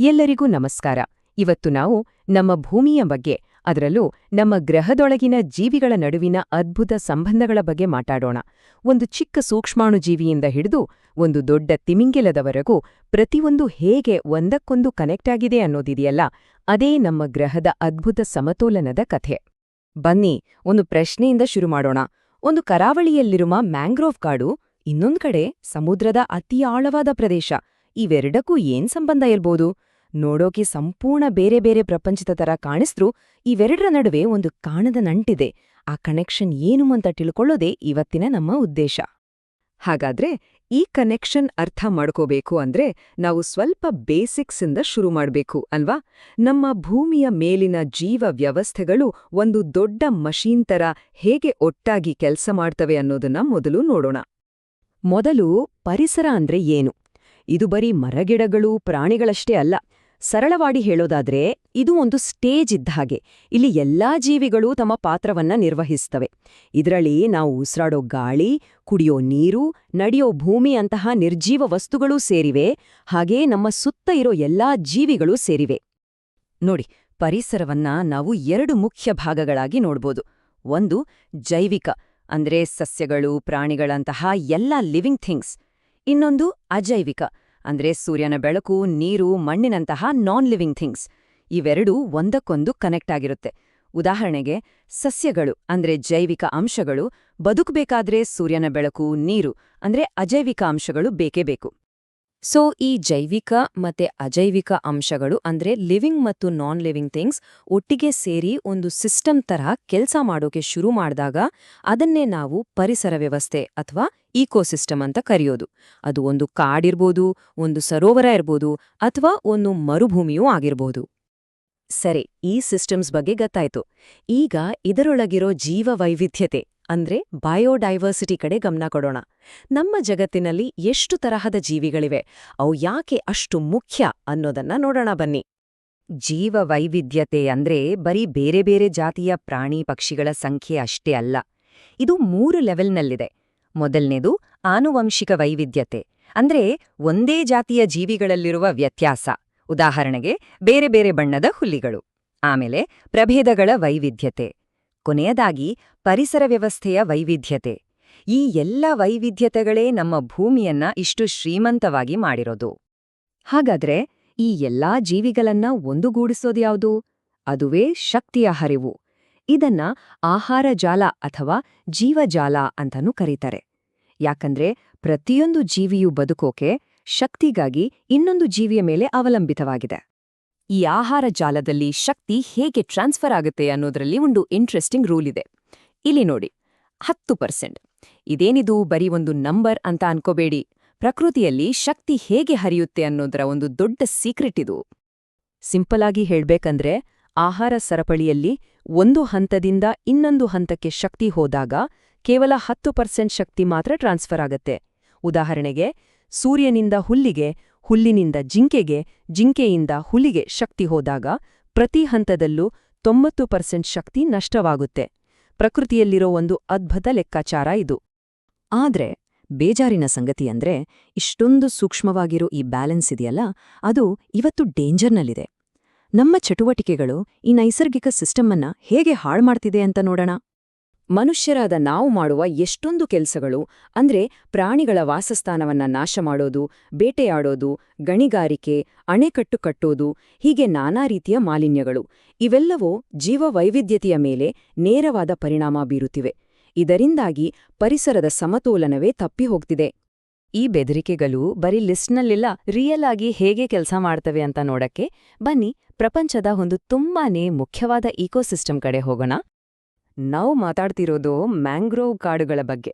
ಎಲ್ಲರಿಗೂ ನಮಸ್ಕಾರ. ಇವತ್ತು ನಾವು ನಮ್ಮ ಭೂಮಿಯ ಬಗ್ಗೆ, ಅದರಲ್ಲೂ ನಮ್ಮ ಗ್ರಹದೊಳಗಿನ ಜೀವಿಗಳ ನಡುವಿನ ಅದ್ಭುತ ಸಂಬಂಧಗಳ ಬಗ್ಗೆ ಮಾತಾಡೋಣ. ಒಂದು ಚಿಕ್ಕ ಸೂಕ್ಷ್ಮಾಣುಜೀವಿಯಿಂದ ಹಿಡಿದು ಒಂದು ದೊಡ್ಡ ತಿಮಿಂಗಿಲದವರೆಗೂ ಪ್ರತಿಯೊಂದು ಹೇಗೆ ಒಂದಕ್ಕೊಂದು ಕನೆಕ್ಟ್ ಆಗಿದೆ ಅನ್ನೋದಿದೆಯಲ್ಲ, ಅದೇ ನಮ್ಮ ಗ್ರಹದ ಅದ್ಭುತ ಸಮತೋಲನದ ಕಥೆ. ಬನ್ನಿ, ಒಂದು ಪ್ರಶ್ನೆಯಿಂದ ಶುರು ಮಾಡೋಣ. ಒಂದು ಕರಾವಳಿಯಲ್ಲಿರುವ ಮ್ಯಾಂಗ್ರೋವ್ ಕಾಡು, ಇನ್ನೊಂದು ಕಡೆ ಸಮುದ್ರದ ಅತಿ ಆಳವಾದ ಪ್ರದೇಶ. ಇವೆರಡಕ್ಕೂ ಏನ್ ಸಂಬಂಧ ಇರ್ಬೋದು? ನೋಡೋಕೆ ಸಂಪೂರ್ಣ ಬೇರೆ ಬೇರೆ ಪ್ರಪಂಚದ ತರ ಕಾಣಿಸ್ತ್ರೂ ಇವೆರಡರ ನಡುವೆ ಒಂದು ಕಾಣದ ನಂಟಿದೆ. ಆ ಕನೆಕ್ಷನ್ ಏನು ಅಂತ ತಿಳ್ಕೊಳ್ಳೋದೇ ಇವತ್ತಿನ ನಮ್ಮ ಉದ್ದೇಶ. ಹಾಗಾದ್ರೆ ಈ ಕನೆಕ್ಷನ್ ಅರ್ಥ ಮಾಡ್ಕೋಬೇಕು ಅಂದ್ರೆ ನಾವು ಸ್ವಲ್ಪ ಬೇಸಿಕ್ಸಿಂದ ಶುರು ಮಾಡ್ಬೇಕು ಅಲ್ವಾ? ನಮ್ಮ ಭೂಮಿಯ ಮೇಲಿನ ಜೀವ ವ್ಯವಸ್ಥೆಗಳು ಒಂದು ದೊಡ್ಡ ಮಷೀನ್ ತರ ಹೇಗೆ ಒಟ್ಟಾಗಿ ಕೆಲಸ ಮಾಡ್ತವೆ ಅನ್ನೋದನ್ನ ಮೊದಲು ನೋಡೋಣ. ಮೊದಲು ಪರಿಸರ ಅಂದ್ರೆ ಏನು? ಇದು ಬರೀ ಮರಗಿಡಗಳು, ಪ್ರಾಣಿಗಳಷ್ಟೇ ಅಲ್ಲ. ಸರಳವಾಗಿ ಹೇಳೋದಾದ್ರೆ ಇದು ಒಂದು ಸ್ಟೇಜ್ ಇದ್ದ ಹಾಗೆ. ಇಲ್ಲಿ ಎಲ್ಲಾ ಜೀವಿಗಳು ತಮ್ಮ ಪಾತ್ರವನ್ನ ನಿರ್ವಹಿಸ್ತವೆ. ಇದರಲ್ಲಿ ನಾವು ಉಸಿರಾಡೋ ಗಾಳಿ, ಕುಡಿಯೋ ನೀರು, ನಡೆಯೋ ಭೂಮಿ ಅಂತಹ ನಿರ್ಜೀವ ವಸ್ತುಗಳೂ ಸೇರಿವೆ. ಹಾಗೇ ನಮ್ಮ ಸುತ್ತ ಇರೋ ಎಲ್ಲಾ ಜೀವಿಗಳೂ ಸೇರಿವೆ. ನೋಡಿ, ಪರಿಸರವನ್ನ ನಾವು ಎರಡು ಮುಖ್ಯ ಭಾಗಗಳಾಗಿ ನೋಡ್ಬೋದು. ಒಂದು ಜೈವಿಕ, ಅಂದ್ರೆ ಸಸ್ಯಗಳು, ಪ್ರಾಣಿಗಳಂತಹ ಎಲ್ಲ ಲಿವಿಂಗ್ ಥಿಂಗ್ಸ್. ಇನ್ನೊಂದು ಅಜೈವಿಕ, ಅಂದ್ರೆ ಸೂರ್ಯನ ಬೆಳಕು, ನೀರು, ಮಣ್ಣಿನಂತಹ ನಾನ್ ಲಿವಿಂಗ್ ಥಿಂಗ್ಸ್. ಇವೆರಡೂ ಒಂದಕ್ಕೊಂದು ಕನೆಕ್ಟ್ ಆಗಿರುತ್ತೆ. ಉದಾಹರಣೆಗೆ ಸಸ್ಯಗಳು ಅಂದ್ರೆ ಜೈವಿಕ ಅಂಶಗಳು ಬದುಕಬೇಕಾದ್ರೆ ಸೂರ್ಯನ ಬೆಳಕು, ನೀರು ಅಂದ್ರೆ ಅಜೈವಿಕ ಅಂಶಗಳು ಬೇಕೇ ಬೇಕು. ಸೊ ಈ ಜೈವಿಕ ಮತ್ತೆ ಅಜೈವಿಕ ಅಂಶಗಳು ಅಂದ್ರೆ ಲಿವಿಂಗ್ ಮತ್ತು ನಾನ್ ಲಿವಿಂಗ್ ಥಿಂಗ್ಸ್ ಒಟ್ಟಿಗೆ ಸೇರಿ ಒಂದು ಸಿಸ್ಟಮ್ ತರಹ ಕೆಲಸ ಮಾಡೋಕೆ ಶುರು ಮಾಡಿದಾಗ ಅದನ್ನೇ ನಾವು ಪರಿಸರ ವ್ಯವಸ್ಥೆ ಅಥವಾ ಈಕೋಸಿಸ್ಟಮ್ ಅಂತ ಕರೆಯೋದು. ಅದು ಒಂದು ಕಾಡಿರ್ಬೋದು, ಒಂದು ಸರೋವರ ಇರ್ಬೋದು, ಅಥವಾ ಒಂದು ಮರುಭೂಮಿಯೂ ಆಗಿರ್ಬೋದು. ಸರಿ, ಈ ಸಿಸ್ಟಮ್ಸ್ ಬಗ್ಗೆ ಗೊತ್ತಾಯ್ತು. ಈಗ ಇದರೊಳಗಿರೋ ಜೀವ ವೈವಿಧ್ಯತೆ ಅಂದ್ರೆ ಬಯೋಡೈವರ್ಸಿಟಿ ಕಡೆ ಗಮನ ಕೊಡೋಣ. ನಮ್ಮ ಜಗತ್ತಿನಲ್ಲಿ ಎಷ್ಟು ತರಹದ ಜೀವಿಗಳಿವೆ, ಅವು ಯಾಕೆ ಅಷ್ಟು ಮುಖ್ಯ ಅನ್ನೋದನ್ನ ನೋಡೋಣ ಬನ್ನಿ. ಜೀವ ವೈವಿಧ್ಯತೆ ಅಂದ್ರೆ ಬರೀ ಬೇರೆ ಬೇರೆ ಜಾತಿಯ ಪ್ರಾಣಿ ಪಕ್ಷಿಗಳ ಸಂಖ್ಯೆ ಅಷ್ಟೇ ಅಲ್ಲ. ಇದು 3 ಲೆವೆಲ್ನಲ್ಲಿದೆ. ಮೊದಲನೇದು ಆನುವಂಶಿಕ ವೈವಿಧ್ಯತೆ, ಅಂದ್ರೆ ಒಂದೇ ಜಾತಿಯ ಜೀವಿಗಳಲ್ಲಿರುವ ವ್ಯತ್ಯಾಸ. ಉದಾಹರಣೆಗೆ ಬೇರೆ ಬೇರೆ ಬಣ್ಣದ ಹುಲ್ಲಿಗಳು. ಆಮೇಲೆ ಪ್ರಭೇದಗಳ ವೈವಿಧ್ಯತೆ. ಕೊನೆಯದಾಗಿ ಪರಿಸರ ವ್ಯವಸ್ಥೆಯ ವೈವಿಧ್ಯತೆ. ಈ ಎಲ್ಲ ವೈವಿಧ್ಯತೆಗಳೇ ನಮ್ಮ ಭೂಮಿಯನ್ನ ಇಷ್ಟು ಶ್ರೀಮಂತವಾಗಿ ಮಾಡಿರೋದು. ಹಾಗಾದ್ರೆ ಈ ಎಲ್ಲಾ ಜೀವಿಗಳನ್ನ ಒಂದುಗೂಡಿಸೋದ್ಯಾವುದು? ಅದುವೇ ಶಕ್ತಿಯ ಹರಿವು. ಇದನ್ನ ಆಹಾರ ಜಾಲ ಅಥವಾ ಜೀವಜಾಲ ಅಂತನೂ ಕರೀತಾರೆ. ಯಾಕಂದ್ರೆ ಪ್ರತಿಯೊಂದು ಜೀವಿಯೂ ಬದುಕೋಕೆ ಶಕ್ತಿಗಾಗಿ ಇನ್ನೊಂದು ಜೀವಿಯ ಮೇಲೆ ಅವಲಂಬಿತವಾಗಿದೆ. ಈ ಆಹಾರ ಜಾಲದಲ್ಲಿ ಶಕ್ತಿ ಹೇಗೆ ಟ್ರಾನ್ಸ್ಫರ್ ಆಗುತ್ತೆ ಅನ್ನೋದ್ರಲ್ಲಿ ಒಂದು ಇಂಟ್ರೆಸ್ಟಿಂಗ್ ರೂಲ್ ಇದೆ. ಇಲ್ಲಿ ನೋಡಿ, 10%. ಇದೇನಿದು ಬರೀ ಒಂದು ನಂಬರ್ ಅಂತ ಅನ್ಕೋಬೇಡಿ. ಪ್ರಕೃತಿಯಲ್ಲಿ ಶಕ್ತಿ ಹೇಗೆ ಹರಿಯುತ್ತೆ ಅನ್ನೋದರ ಒಂದು ದೊಡ್ಡ ಸೀಕ್ರೆಟ್ ಇದು. ಸಿಂಪಲ್ ಆಗಿ ಹೇಳ್ಬೇಕಂದ್ರೆ, ಆಹಾರ ಸರಪಳಿಯಲ್ಲಿ ಒಂದು ಹಂತದಿಂದ ಇನ್ನೊಂದು ಹಂತಕ್ಕೆ ಶಕ್ತಿ ಹೋದಾಗ ಕೇವಲ 10% ಶಕ್ತಿ ಮಾತ್ರ ಟ್ರಾನ್ಸ್ಫರ್ ಆಗತ್ತೆ. ಉದಾಹರಣೆಗೆ ಸೂರ್ಯನಿಂದ ಹುಲ್ಲಿಗೆ, ಹುಲ್ಲಿನಿಂದ ಜಿಂಕೆಗೆ, ಜಿಂಕೆಯಿಂದ ಹುಲಿಗೆ ಶಕ್ತಿ ಹೋದಾಗ ಪ್ರತಿ ಹಂತದಲ್ಲೂ 90% ಶಕ್ತಿ ನಷ್ಟವಾಗುತ್ತೆ. ಪ್ರಕೃತಿಯಲ್ಲಿರೋ ಒಂದು ಅದ್ಭುತ ಲೆಕ್ಕಾಚಾರ ಇದು. ಆದ್ರೆ ಬೇಜಾರಿನ ಸಂಗತಿಯಂದ್ರೆ ಇಷ್ಟೊಂದು ಸೂಕ್ಷ್ಮವಾಗಿರೋ ಈ ಬ್ಯಾಲೆನ್ಸ್ ಇದೆಯಲ್ಲ, ಅದು ಇವತ್ತು ಡೇಂಜರ್ನಲ್ಲಿದೆ. ನಮ್ಮ ಚಟುವಟಿಕೆಗಳು ಈ ನೈಸರ್ಗಿಕ ಸಿಸ್ಟಮನ್ನ ಹೇಗೆ ಹಾಳ್ಮಾಡ್ತಿದೆ ಅಂತ ನೋಡೋಣ. ಮನುಷ್ಯರಾದ ನಾವು ಮಾಡುವ ಎಷ್ಟೊಂದು ಕೆಲಸಗಳು, ಅಂದ್ರೆ ಪ್ರಾಣಿಗಳ ವಾಸಸ್ಥಾನವನ್ನ ನಾಶ ಮಾಡೋದು, ಬೇಟೆಯಾಡೋದು, ಗಣಿಗಾರಿಕೆ, ಅಣೆಕಟ್ಟು ಕಟ್ಟೋದು, ಹೀಗೆ ನಾನಾ ರೀತಿಯ ಮಾಲಿನ್ಯಗಳು, ಇವೆಲ್ಲವೂ ಜೀವ ವೈವಿಧ್ಯತೆಯ ಮೇಲೆ ನೇರವಾದ ಪರಿಣಾಮ ಬೀರುತ್ತಿವೆ. ಇದರಿಂದಾಗಿ ಪರಿಸರದ ಸಮತೋಲನವೇ ತಪ್ಪಿ ಹೋಗ್ತಿದೆ. ಈ ಬೆದರಿಕೆಗಳು ಬರೀ ಲಿಸ್ಟ್ನಲ್ಲಿಲ್ಲ, ರಿಯಲ್ ಆಗಿ ಹೇಗೆ ಕೆಲಸ ಮಾಡ್ತವೆ ಅಂತ ನೋಡಕ್ಕೆ ಬನ್ನಿ ಪ್ರಪಂಚದ ಒಂದು ತುಂಬಾನೇ ಮುಖ್ಯವಾದ ಈಕೋಸಿಸ್ಟಮ್ ಕಡೆ ಹೋಗೋಣ. ನಾವು ಮಾತಾಡ್ತಿರೋದು ಮ್ಯಾಂಗ್ರೋವ್ ಕಾಡುಗಳ ಬಗ್ಗೆ.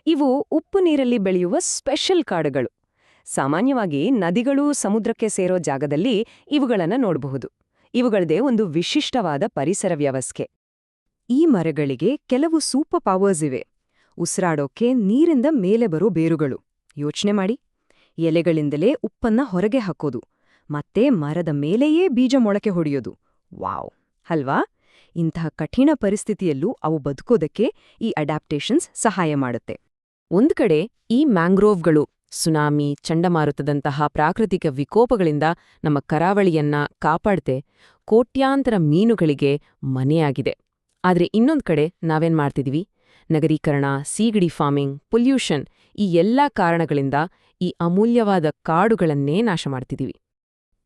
ಇವು ಉಪ್ಪು ನೀರಲ್ಲಿ ಬೆಳೆಯುವ ಸ್ಪೆಷಲ್ ಕಾಡುಗಳು. ಸಾಮಾನ್ಯವಾಗಿ ನದಿಗಳು, ಸಮುದ್ರಕ್ಕೆ ಸೇರೋ ಜಾಗದಲ್ಲಿ ಇವುಗಳನ್ನ ನೋಡಬಹುದು. ಇವುಗಳದೇ ಒಂದು ವಿಶಿಷ್ಟವಾದ ಪರಿಸರ ವ್ಯವಸ್ಥೆ. ಈ ಮರಗಳಿಗೆ ಕೆಲವು ಸೂಪರ್ ಪವರ್ಸ್ ಇವೆ. ಉಸಿರಾಡೋಕೆ ನೀರಿಂದ ಮೇಲೆ ಬರೋ ಬೇರುಗಳು. ಯೋಚನೆ ಮಾಡಿ, ಎಲೆಗಳಿಂದಲೇ ಉಪ್ಪನ್ನ ಹೊರಗೆ ಹಾಕೋದು, ಮತ್ತೆ ಮರದ ಮೇಲೆಯೇ ಬೀಜ ಮೊಳಕೆ ಹೊಡೆಯೋದು. ವಾವ್ ಅಲ್ವಾ? ಇಂತಹ ಕಠಿಣ ಪರಿಸ್ಥಿತಿಯಲ್ಲೂ ಅವು ಬದುಕೋದಕ್ಕೆ ಈ ಅಡ್ಯಾಪ್ಟೇಷನ್ಸ್ ಸಹಾಯ ಮಾಡುತ್ತೆ. ಒಂದ್ ಕಡೆ ಈ ಮ್ಯಾಂಗ್ರೋವ್ಗಳು ಸುನಾಮಿ, ಚಂಡಮಾರುತದಂತಹ ಪ್ರಾಕೃತಿಕ ವಿಕೋಪಗಳಿಂದ ನಮ್ಮ ಕರಾವಳಿಯನ್ನ ಕಾಪಾಡ್ತೆ ಕೋಟ್ಯಾಂತರ ಮೀನುಗಳಿಗೆ ಮನೆಯಾಗಿದೆ. ಆದ್ರೆ ಇನ್ನೊಂದ್ ಕಡೆ ನಾವೇನ್ ಮಾಡ್ತಿದೀವಿ? ನಗರೀಕರಣ, ಸೀಗಡಿ ಫಾರ್ಮಿಂಗ್, ಪೊಲ್ಯೂಷನ್ ಈ ಎಲ್ಲಾ ಕಾರಣಗಳಿಂದ ಈ ಅಮೂಲ್ಯವಾದ ಕಾಡುಗಳನ್ನೇ ನಾಶ ಮಾಡ್ತಿದೀವಿ.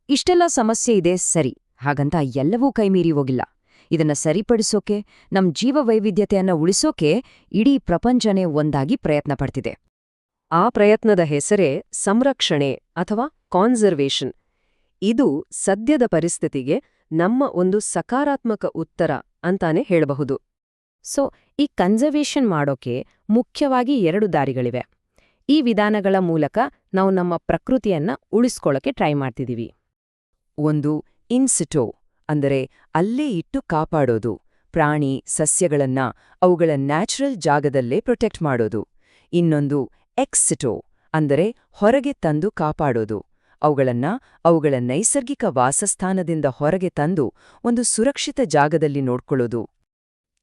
ಇಷ್ಟೆಲ್ಲ ಸಮಸ್ಯೆ ಇದೆ ಸರಿ, ಹಾಗಂತ ಎಲ್ಲವೂ ಕೈಮೀರಿ ಹೋಗಿಲ್ಲ. ಇದನ್ನ ಸರಿಪಡಿಸೋಕೆ, ನಮ್ ಜೀವವೈವಿಧ್ಯತೆಯನ್ನ ಉಳಿಸೋಕೆ ಇಡೀ ಪ್ರಪಂಚನೇ ಒಂದಾಗಿ ಪ್ರಯತ್ನ ಪಡ್ತಿದೆ. ಆ ಪ್ರಯತ್ನದ ಹೆಸರೇ ಸಂರಕ್ಷಣೆ ಅಥವಾ ಕಾನ್ಸರ್ವೇಷನ್. ಇದು ಸದ್ಯದ ಪರಿಸ್ಥಿತಿಗೆ ನಮ್ಮ ಒಂದು ಸಕಾರಾತ್ಮಕ ಉತ್ತರ ಅಂತಾನೆ ಹೇಳಬಹುದು. ಸೊ ಈ ಕನ್ಸರ್ವೇಷನ್ ಮಾಡೋಕೆ ಮುಖ್ಯವಾಗಿ 2 ದಾರಿಗಳಿವೆ. ಈ ವಿಧಾನಗಳ ಮೂಲಕ ನಾವು ನಮ್ಮ ಪ್ರಕೃತಿಯನ್ನ ಉಳಿಸ್ಕೊಳ್ಳೋಕೆ ಟ್ರೈ ಮಾಡ್ತಿದೀವಿ. ಒಂದು ಇನ್ಸಿಟೋ, ಅಂದರೆ ಅಲ್ಲೇ ಇಟ್ಟು ಕಾಪಾಡೋದು, ಪ್ರಾಣಿ ಸಸ್ಯಗಳನ್ನ ಅವುಗಳ ನ್ಯಾಚುರಲ್ ಜಾಗದಲ್ಲೇ ಪ್ರೊಟೆಕ್ಟ್ ಮಾಡೋದು. ಇನ್ನೊಂದು ಎಕ್ಸಿಟೋ, ಅಂದರೆ ಹೊರಗೆ ತಂದು ಕಾಪಾಡೋದು, ಅವುಗಳ ನೈಸರ್ಗಿಕ ವಾಸಸ್ಥಾನದಿಂದ ಹೊರಗೆ ತಂದು ಒಂದು ಸುರಕ್ಷಿತ ಜಾಗದಲ್ಲಿ ನೋಡ್ಕೊಳ್ಳೋದು.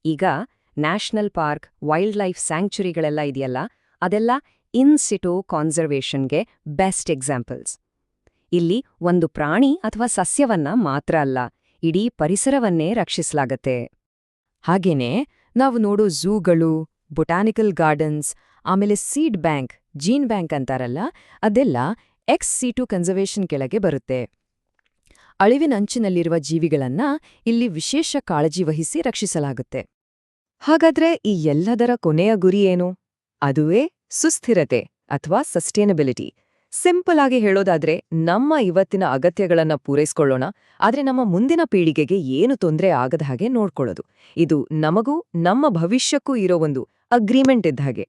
ಈಗ ನ್ಯಾಷನಲ್ ಪಾರ್ಕ್, ವೈಲ್ಡ್ ಲೈಫ್ ಸ್ಯಾಂಕ್ಚುರಿಗಳೆಲ್ಲ ಇದೆಯಲ್ಲ, ಅದೆಲ್ಲ ಇನ್ ಸಿಟೋ ಕಾನ್ಸರ್ವೇಷನ್ಗೆ ಬೆಸ್ಟ್ ಎಕ್ಸಾಂಪಲ್ಸ್. ಇಲ್ಲಿ ಒಂದು ಪ್ರಾಣಿ ಅಥವಾ ಸಸ್ಯವನ್ನ ಮಾತ್ರ ಅಲ್ಲ, ಇಡೀ ಪರಿಸರವನ್ನೇ ರಕ್ಷಿಸಲಾಗತ್ತೆ. ಹಾಗೇನೇ ನಾವು ನೋಡೋ ಝೂಗಳು, ಬೊಟಾನಿಕಲ್ ಗಾರ್ಡನ್ಸ್, ಆಮೇಲೆ ಸೀಡ್ ಬ್ಯಾಂಕ್, ಜೀನ್ ಬ್ಯಾಂಕ್ ಅಂತಾರಲ್ಲ, ಅದೆಲ್ಲ ಎಕ್ಸ್ ಸಿಟು ಕನ್ಸರ್ವೇಷನ್ ಕೆಳಗೆ ಬರುತ್ತೆ. ಅಳಿವಿನಂಚಿನಲ್ಲಿರುವ ಜೀವಿಗಳನ್ನ ಇಲ್ಲಿ ವಿಶೇಷ ಕಾಳಜಿ ವಹಿಸಿ ರಕ್ಷಿಸಲಾಗುತ್ತೆ. ಹಾಗಾದ್ರೆ ಈ ಎಲ್ಲದರ ಕೊನೆಯ ಗುರಿ ಏನು? ಅದುವೇ ಸುಸ್ಥಿರತೆ ಅಥವಾ ಸಸ್ಟೇನಬಿಲಿಟಿ. ಸಿಂಪಲ್ ಆಗಿ ಹೇಳೋದಾದ್ರೆ, ನಮ್ಮ ಇವತ್ತಿನ ಅಗತ್ಯಗಳನ್ನ ಪೂರೈಸ್ಕೊಳ್ಳೋಣ, ಆದ್ರೆ ನಮ್ಮ ಮುಂದಿನ ಪೀಳಿಗೆಗೆ ಏನು ತೊಂದರೆ ಆಗದ ಹಾಗೆ ನೋಡ್ಕೊಳ್ಳೋದು. ಇದು ನಮಗೂ ನಮ್ಮ ಭವಿಷ್ಯಕ್ಕೂ ಇರೋ ಒಂದು ಅಗ್ರಿಮೆಂಟ್ ಇದ್ದ ಹಾಗೆ.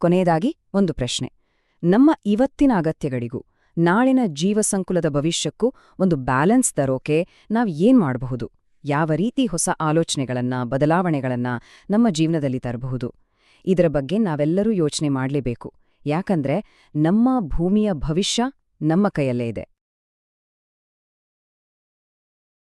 ಕೊನೆಯದಾಗಿ ಒಂದು ಪ್ರಶ್ನೆ: ನಮ್ಮ ಇವತ್ತಿನ ಅಗತ್ಯಗಳಿಗೂ ನಾಳಿನ ಜೀವಸಂಕುಲದ ಭವಿಷ್ಯಕ್ಕೂ ಒಂದು ಬ್ಯಾಲೆನ್ಸ್ ತರೋಕೆ ನಾವ್ ಏನ್ ಮಾಡಬಹುದು? ಯಾವ ರೀತಿ ಹೊಸ ಆಲೋಚನೆಗಳನ್ನ, ಬದಲಾವಣೆಗಳನ್ನ ನಮ್ಮ ಜೀವನದಲ್ಲಿ ತರಬಹುದು? ಇದರ ಬಗ್ಗೆ ನಾವೆಲ್ಲರೂ ಯೋಚನೆ ಮಾಡಲೇಬೇಕು. ಯಾಕಂದ್ರೆ ನಮ್ಮ ಭೂಮಿಯ ಭವಿಷ್ಯ ನಮ್ಮ ಕೈಯಲ್ಲೇ ಇದೆ.